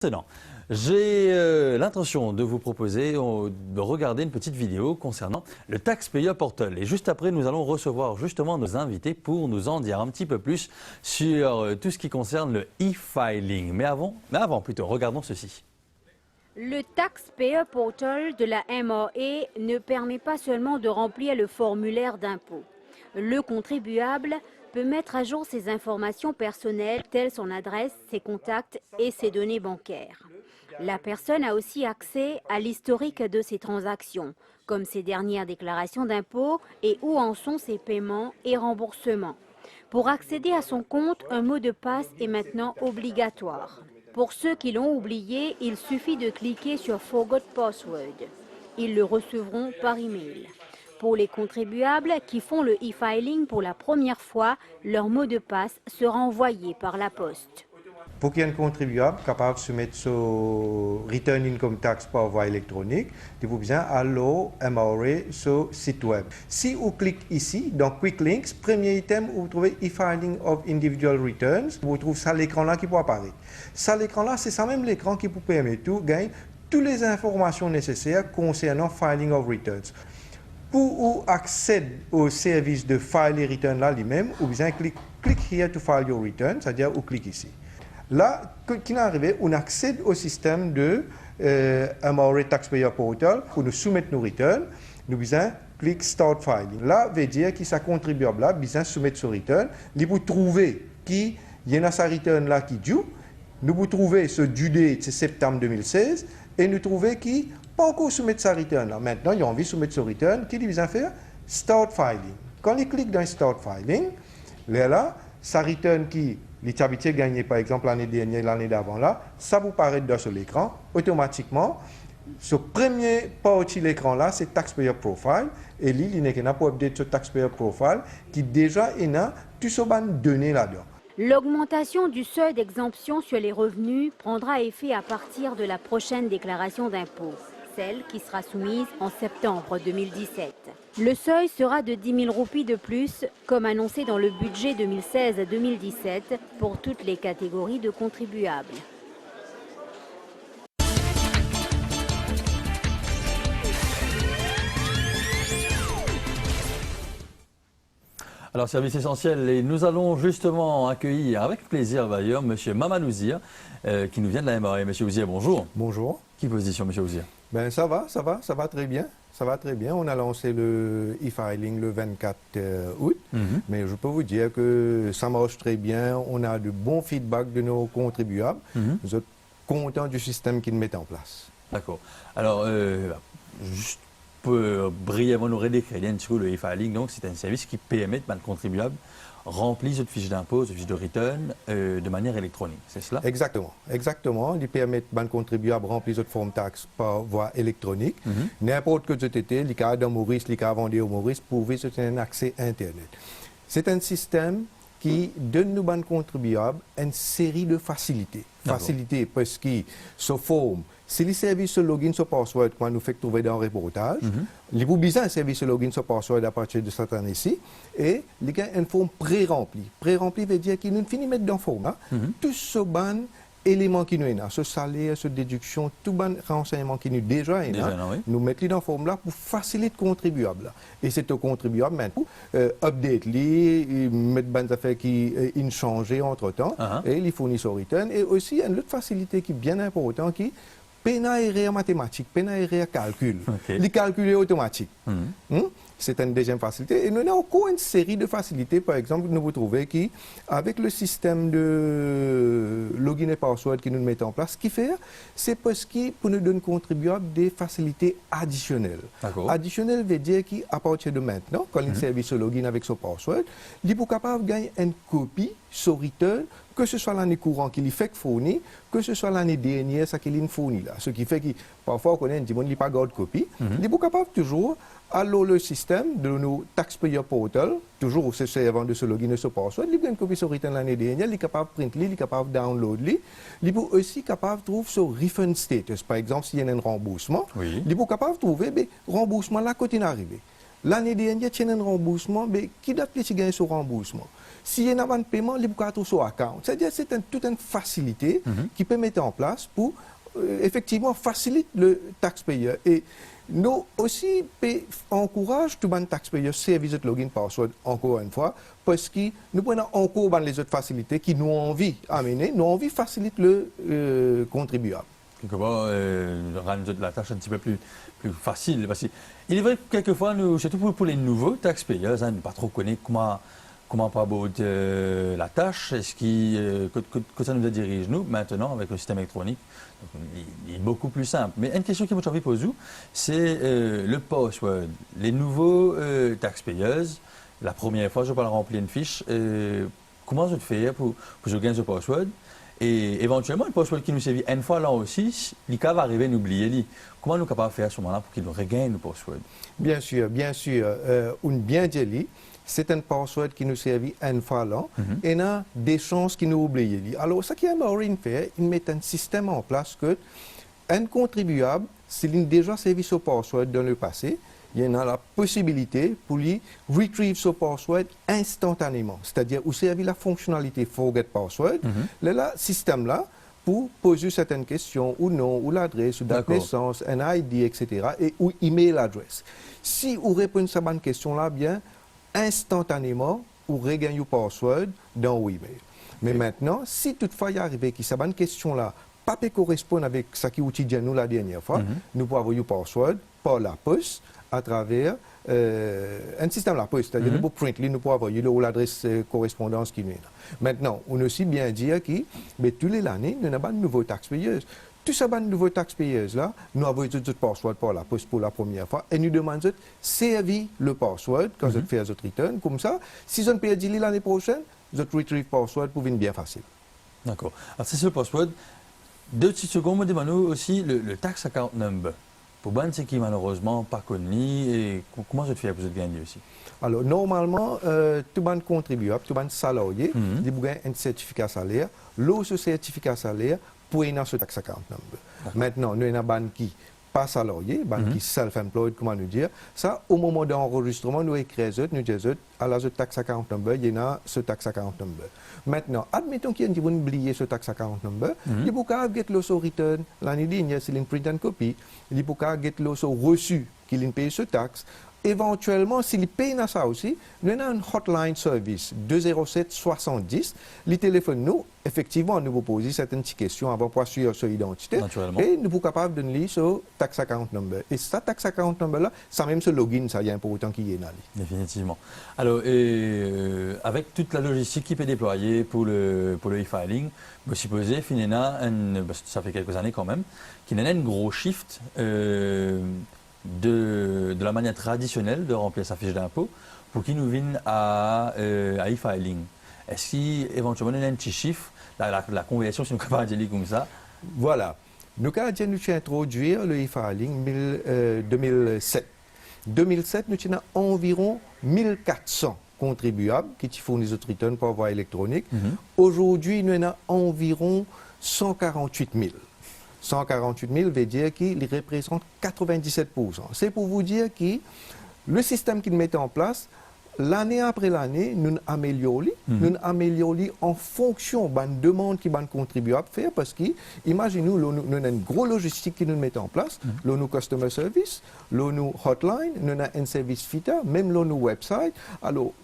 Maintenant, j'ai l'intention de vous proposer de regarder une petite vidéo concernant le Taxpayer Portal. Et juste après, nous allons recevoir justement nos invités pour nous en dire un petit peu plus sur tout ce qui concerne le e-filing. Mais avant, regardons ceci. Le Taxpayer Portal de la MRA ne permet pas seulement de remplir le formulaire d'impôt. Le contribuable peut mettre à jour ses informations personnelles telles son adresse, ses contacts et ses données bancaires. La personne a aussi accès à l'historique de ses transactions, comme ses dernières déclarations d'impôt et où en sont ses paiements et remboursements. Pour accéder à son compte, un mot de passe est maintenant obligatoire. Pour ceux qui l'ont oublié, il suffit de cliquer sur Forgot Password. Ils le recevront par email. Pour les contribuables qui font le e-filing pour la première fois, leur mot de passe sera envoyé par la poste. Pour qu'il y ait un contribuable capable de soumettre son return income tax par voie électronique, il faut bien aller sur le site web. Si vous cliquez ici, dans Quick Links, premier item, vous trouvez e-filing of individual returns. Vous trouvez ça l'écran là qui peut apparaître. Ça l'écran là, c'est ça même l'écran qui vous permet de gagner toutes les informations nécessaires concernant filing of returns. Pour accéder au service de file et return là lui-même, vous bien click here to file your return, c'est-à-dire vous cliquez ici. Là, qui est arrivé, on accède au système de MRA Taxpayer Portal pour nous soumettre nos returns. Nous besoin cliquer Start Filing. Là, veut dire que sa contribuable là besoin soumettre son return. Il vous trouver qui y en a sa return là qui due. Nous vous trouver ce due date c'est septembre 2016 et nous trouver qui pas encore soumettre sa return là. Maintenant, il a envie de soumettre son return. Qui besoin faire Start Filing. Quand il clique dans Start Filing, là, sa return qui les habitués gagné par exemple l'année dernière, l'année d'avant là, ça vous paraît dans sur l'écran, automatiquement, ce premier partie de l'écran là, c'est Taxpayer Profile, et lui, il n'est qu'un pour update ce Taxpayer Profile qui déjà est là, tout ce ban donné là-dedans. L'augmentation du seuil d'exemption sur les revenus prendra effet à partir de la prochaine déclaration d'impôt, celle qui sera soumise en septembre 2017. Le seuil sera de 10 000 roupies de plus, comme annoncé dans le budget 2016-2017 pour toutes les catégories de contribuables. Alors, service essentiel, et nous allons justement accueillir avec plaisir d'ailleurs M. Mamadou Ouzir, qui nous vient de la MRA. M. Ouzir, bonjour. Bonjour. Qui position, M. Ouzir? Ben ça va très bien. Ça va très bien. On a lancé le e-filing le 24 août, mais je peux vous dire que ça marche très bien. On a de bons feedbacks de nos contribuables. Nous sommes contents du système qu'ils mettent en place. D'accord. Alors, juste pour brièvement nous redécrire sur le e-filing, donc c'est un service qui permet à le contribuable remplir cette fiche d'impôt, cette fiche de return de manière électronique, c'est cela? Exactement. Il permet à contribuable remplir cette forme taxe par voie électronique. N'importe que c'était, les cas dans Maurice, les cas vendus au Maurice, pouvez un accès Internet. C'est un système qui donne nous ban contribuables une série de facilités. Facilités parce que se forme. Si les services de login sur password qu'on nous fait trouver dans le reportage, les vous besoin un service de login sur password à partir de cette année-ci, et les gars une forme pré-remplie. Pré-remplie veut dire qu'ils nous finissent mettre dans forme. Tout ce ban éléments qui nous est là, ce salaire, ce déduction, tout ban renseignement qui nous déjà est là, nous mettons dans forme là pour faciliter le contribuable. Et c'est au contribuable maintenant update les, mettre des affaires qui ont changé entre temps, et les fournisseurs return, et aussi une autre facilité qui est bien importante qui pénalité mathématique, pénalité calcul. Les calculs automatiques. C'est une deuxième facilité. Et nous avons encore une série de facilités. Par exemple, nous vous trouvez qu'avec le système de login et password qui nous met en place, ce qu'il fait, c'est parce que pour nous donner contribuable des facilités additionnelles. Additionnelles veut dire qu'à partir de maintenant, quand il service ce login avec son password, il est capable de gagner une copie sur return, que ce soit l'année courante qu'il fait fournir, que ce soit l'année dernière, ça qu'il fournit là. Ce qui fait que parfois on connaît un demande, il pas garde copie. Il est capable toujours, alors le système de nos Taxpayer Portal, toujours au servant de ce login et ce password, il a une copie sur return l'année dernière, il est capable de print, il est capable de download, il est aussi capable de trouver ce refund status. Par exemple, s'il y a un remboursement, il est capable de trouver le remboursement là quand il est arrivé. l'année dernière, il y a un remboursement, mais qui date les gagner ce remboursement? Si il y a un paiement, il faut tout sur account. C'est-à-dire que c'est toute une facilité qui peut mettre en place pour effectivement faciliter le taxpayer. Et nous aussi encourageons tout le monde taxpayer service de login password encore une fois parce que nous prenons encore les autres facilités qui nous ont envie d'amener, nous ont envie de faciliter le contribuable. Quelque part, rendre la tâche un petit peu plus facile. Parce qu'il est vrai que quelquefois, nous, surtout pour les nouveaux taxpayers, ne pas trop connaître comment pas la tâche, est-ce que ça nous dirige nous maintenant avec le système électronique. Donc, il est beaucoup plus simple. Mais une question qui m'a envie de poser, c'est le password. Les nouveaux taxpayers, la première fois, je vais remplir une fiche. Comment je fais pour que je gagne ce password? Et éventuellement, le password qui nous servit une fois là aussi, il va arriver à nous oublier. Comment nous sommes capables de faire à ce moment-là pour qu'il nous regagne le password? Bien sûr. On bien dit, c'est un password qui nous servit une fois là, et il y a des chances qu'il nous oublie. Alors, ce qui est marrant fait, il met un système en place que un contribuable, s'il a déjà servi ce password dans le passé, il y a la possibilité pour lui retrieve ce password instantanément. C'est-à-dire, vous servez la fonctionnalité Forget Password, le système là, pour poser certaines questions, ou non, ou l'adresse, ou date de naissance, un ID, etc., et ou email adresse. Si vous répondez à cette question-là, bien, instantanément, vous regagnez le password dans l'email. Mais maintenant, si toutefois il arrive que cette question-là pas correspond avec ce qui vous dit nous la dernière fois, nous pouvons avoir le password par la poste à travers un système la poste, c'est-à-dire nous pouvons print, nous pouvons avoir l'adresse correspondance qui nous est là. Maintenant, on aussi bien dire que mais tous les années, nous n'avons pas de nouveaux taxpayers. Tous ces nouveaux taxpayers là, nous avons tout le password par la poste pour la première fois et nous demandons de servir le password quand je fais un return. Comme ça, si je ne peux pas l'année prochaine, je retrieve le password pour venir bien facile. D'accord. Alors, c'est le password. 2 petites secondes, me demandons aussi le tax account number. Pour moi, c'est qui malheureusement pas connu et comment je fais pour gagner aussi? Alors, normalement, tout le monde contribuable, tout le monde salarié, il y a un certificat salaire. Ce certificat salaire pour y avoir ce tax account number. Maintenant, nous avons un qui pas salarié, qui self-employed, comment nous dire. Ça, au moment d'enregistrement, nous écrivons, nous disons, à la tax account number, il y a ce tax account number. Maintenant, admettons qu'il y a qui vont oublier ce tax account number, il faut get le return l'année dernière, c'est une print and copy, il faut get le reçu qu'il paye ce taxe. Éventuellement, s'il paye ça aussi, nous avons un hotline service 207 70. Les téléphones, nous, effectivement, nous vous posons certaines questions avant de suivre son identité. Et nous sommes capables de lire ce tax account number. Et ce tax account number-là, ça même ce login, ça y est important qu'il y ait là. Définitivement. Alors, avec toute la logistique qui peut déployer pour le e-filing, vous supposez, finalement, ça fait quelques années quand même, qu'il y a un gros shift. De la manière traditionnelle de remplir sa fiche d'impôt pour qu'il nous vienne à e-filing. Est-ce qu'éventuellement il y a un petit chiffre, la conversion, si nous pouvons dire comme ça? Voilà. Nous avons introduit le e-filing 2007. 2007, nous avons environ 1400 contribuables qui fournissent notre return par voie électronique. Aujourd'hui, nous avons environ 148 000. 148 000 veut dire qu'il représente 97%. C'est pour vous dire que le système qu'ils mettent en place, l'année après l'année, nous améliorons, nous améliorons en fonction de la demande qui va contribuer à faire parce que, imaginez-nous, nous avons une grosse logistique qui nous met en place, nous avons customer service, nous avons hotline, nous avons un service FITA, même nous avons website. Alors,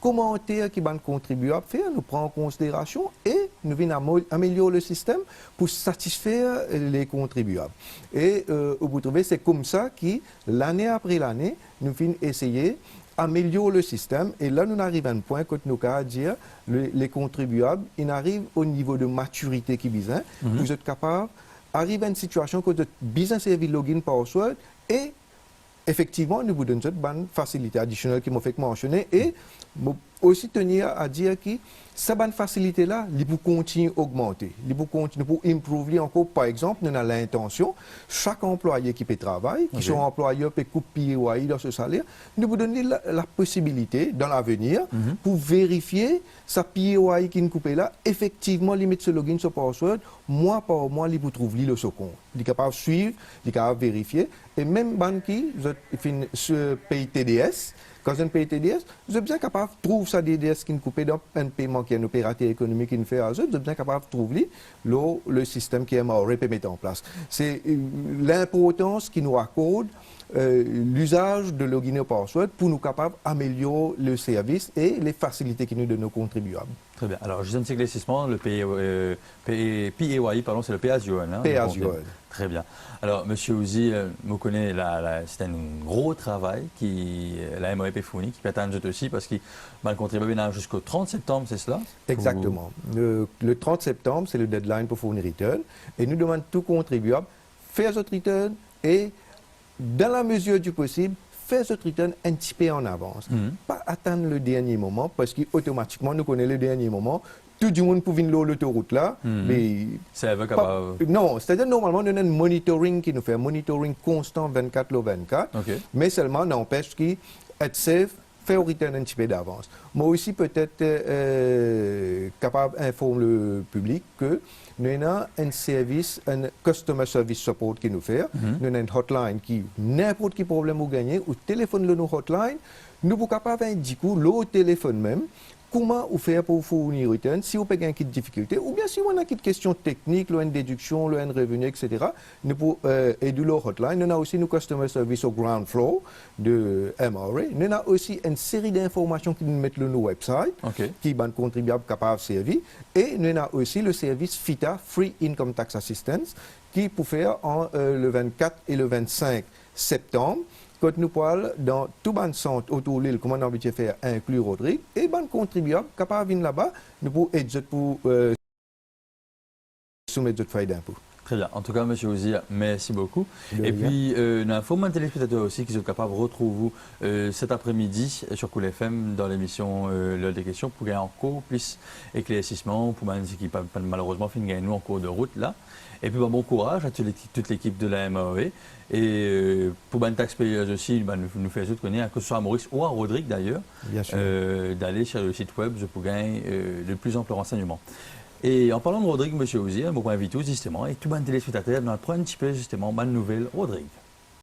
commentaires qui vont contribuer à faire, nous prenons en considération et nous venons améliorer le système pour satisfaire les contribuables. Et vous trouvez, c'est comme ça que l'année après l'année, nous venons essayer d'améliorer le système. Et là, nous arrivons à un point que nous avons dire les contribuables, ils arrivent au niveau de maturité qui besoin. Vous êtes capable d'arriver à une situation que vous êtes besoin de servir login password et effectivement, nous vous donnons une facilité additionnelle qui m'a fait mentionner et Aussi tenir à dire que cette bonne facilité-là, il peut continuer à augmenter, il peut continuer pour improver encore. Par exemple, nous avons l'intention, chaque employé qui peut travailler, qui sont employés peut couper PAY dans ce salaire, nous vous donner la possibilité dans l'avenir pour vérifier sa PAY qui nous coupe là, effectivement, limite ce login sur password, mois par mois, il vous trouve le second. Il est capable de suivre, il est capable de vérifier, et même banque qui paye TDS. Quand on paye TDS, vous êtes bien capable de trouver ça TDS qui est coupé dans un paiement qui est un opérateur économique qui fait à eux, vous êtes bien capable de trouver le système qui est mort et mettre en place. C'est l'importance qui nous accorde l'usage de login et password pour nous capables d'améliorer le service et les facilités qui nous donnent nos contribuables. Très bien. Alors, juste un petit éclaircissement, le PAY, pardon, c'est le pay as you earn. Hein, pay as you earn. Très bien. Alors, M. Ouzi, me connaît, c'est un gros travail qui la MOE peut fournir, qui peut attendre aussi, parce qu'il va contribuer jusqu'au 30 septembre, c'est cela? Exactement. Le 30 septembre, c'est le deadline pour fournir return. Et nous demandons tout contribuable, faire votre return et, dans la mesure du possible, faire ce return un petit peu en avance. Pas attendre le dernier moment, parce qu'automatiquement, nous connaissons le dernier moment. Tout le monde peut venir l'autoroute là, mais... Non, c'est-à-dire normalement, nous avons un monitoring qui nous fait un monitoring constant 24/24, mais seulement n'empêche qu'être safe, faire return un petit peu d'avance. Moi aussi, peut-être capable d'informer le public que nous avons un service, un customer service support qui nous fait. Nous avons une hotline qui, n'importe quel problème vous gagnez, ou téléphone le nous hotline, nous sommes capables d'indiquer le téléphone même comment vous faire pour fournir return, si vous avez une difficulté, ou bien si vous avez une question technique, une déduction, un revenu, etc. Nous pouvons aider le hotline. Nous avons aussi nos customer service au ground floor de MRA. Nous avons aussi une série d'informations qui nous mettent sur nos websites, qui sont contribuables capables de servir. Et nous avons aussi le service FITA, Free Income Tax Assistance, qui peut faire le 24 et le 25 septembre. Quand nous parlons dans tout le centre autour de l'île, comment on a envie de faire inclure Rodrigue, et les contribuables capables de venir là-bas, nous pouvons aider pour soumettre notre feuille d'impôt. Très bien. En tout cas, M. Ouzi, merci beaucoup. Et puis, nous avons un téléspectateur aussi qui sont capables de retrouver cet après-midi sur Cool FM dans l'émission L'heure des questions pour gagner encore plus d'éclaircissement, pour ceux qui malheureusement finissent gagner nous en cours de route là. Et puis, bon courage à toute l'équipe de la MAE. Et pour les taxpayers aussi, nous faisons connaître, que ce soit à Maurice ou à Rodrigue d'ailleurs, d'aller sur le site web pour gagner de plus amples renseignements. Et en parlant de Rodrigue, M. Ouzi, je vous invite tous justement, et tout le téléspectateur, nous apprend un petit peu justement ma nouvelle Rodrigue.